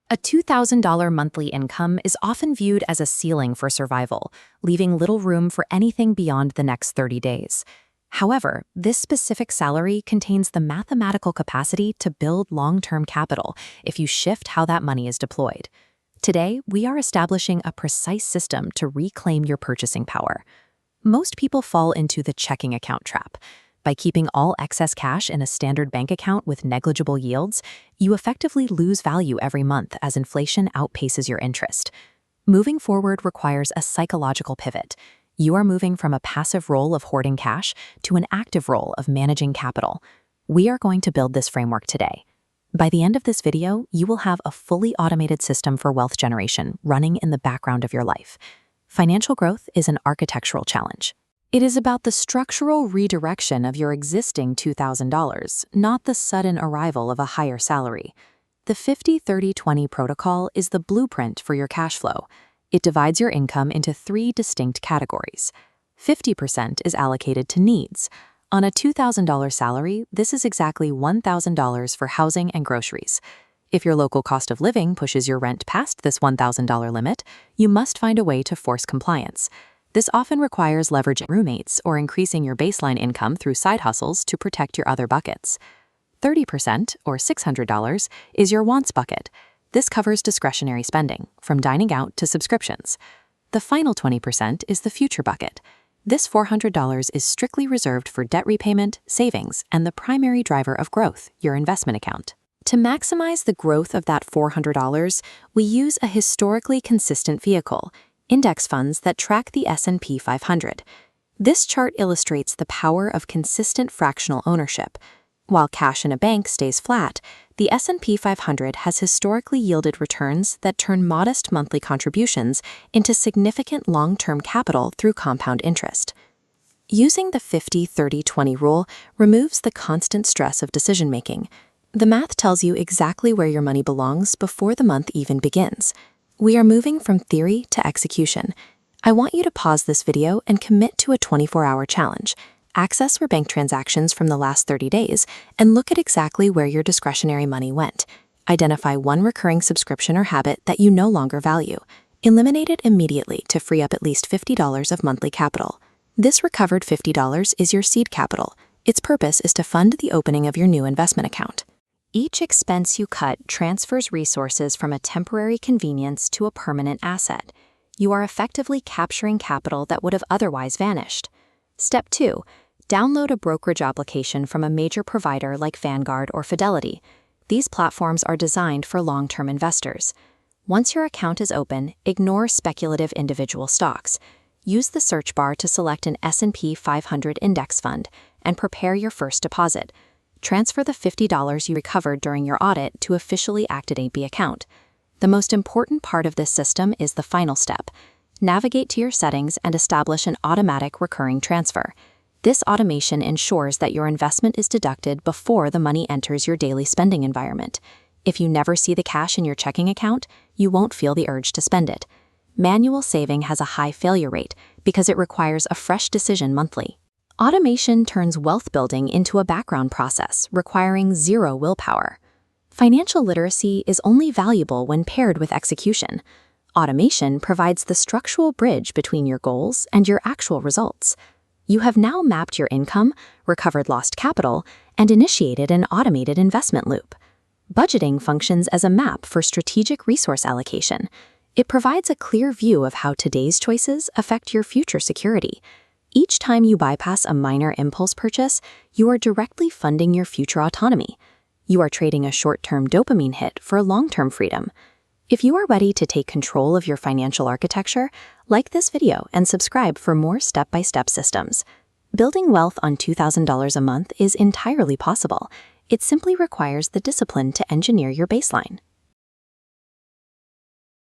A $2,000 monthly income is often viewed as a ceiling for survival, leaving little room for anything beyond the next 30 days. However, this specific salary contains the mathematical capacity to build long-term capital if you shift how that money is deployed. Today, we are establishing a precise system to reclaim your purchasing power. Most people fall into the checking account trap. By keeping all excess cash in a standard bank account with negligible yields, you effectively lose value every month as inflation outpaces your interest. Moving forward requires a psychological pivot. You are moving from a passive role of hoarding cash to an active role of managing capital. We are going to build this framework today. By the end of this video, you will have a fully automated system for wealth generation running in the background of your life. Financial growth is an architectural challenge. It is about the structural redirection of your existing $2,000, not the sudden arrival of a higher salary. The 50-30-20 protocol is the blueprint for your cash flow. It divides your income into 3 distinct categories. 50% is allocated to needs. On a $2,000 salary, this is exactly $1,000 for housing and groceries. If your local cost of living pushes your rent past this $1,000 limit, you must find a way to force compliance. This often requires leveraging roommates or increasing your baseline income through side hustles to protect your other buckets. 30%, or $600, is your wants bucket. This covers discretionary spending, from dining out to subscriptions. The final 20% is the future bucket. This $400 is strictly reserved for debt repayment, savings, and the primary driver of growth, your investment account. To maximize the growth of that $400, we use a historically consistent vehicle, index funds that track the S&P 500. This chart illustrates the power of consistent fractional ownership. While cash in a bank stays flat, the S&P 500 has historically yielded returns that turn modest monthly contributions into significant long-term capital through compound interest. Using the 50-30-20 rule removes the constant stress of decision-making. The math tells you exactly where your money belongs before the month even begins. We are moving from theory to execution. I want you to pause this video and commit to a 24-hour challenge. Access your bank transactions from the last 30 days and look at exactly where your discretionary money went. Identify one recurring subscription or habit that you no longer value. Eliminate it immediately to free up at least $50 of monthly capital. This recovered $50 is your seed capital. Its purpose is to fund the opening of your new investment account. Each expense you cut transfers resources from a temporary convenience to a permanent asset. You are effectively capturing capital that would have otherwise vanished. Step 2. Download a brokerage application from a major provider like Vanguard or Fidelity. These platforms are designed for long-term investors. Once your account is open, ignore speculative individual stocks. Use the search bar to select an S&P 500 index fund and prepare your first deposit. Transfer the $50 you recovered during your audit to officially activate the account. The most important part of this system is the final step. Navigate to your settings and establish an automatic recurring transfer. This automation ensures that your investment is deducted before the money enters your daily spending environment. If you never see the cash in your checking account, you won't feel the urge to spend it. Manual saving has a high failure rate because it requires a fresh decision monthly. Automation turns wealth building into a background process, requiring zero willpower. Financial literacy is only valuable when paired with execution. Automation provides the structural bridge between your goals and your actual results. You have now mapped your income, recovered lost capital, and initiated an automated investment loop. Budgeting functions as a map for strategic resource allocation. It provides a clear view of how today's choices affect your future security. Each time you bypass a minor impulse purchase, you are directly funding your future autonomy. You are trading a short-term dopamine hit for long-term freedom. If you are ready to take control of your financial architecture, like this video and subscribe for more step-by-step systems. Building wealth on $2,000 a month is entirely possible. It simply requires the discipline to engineer your baseline.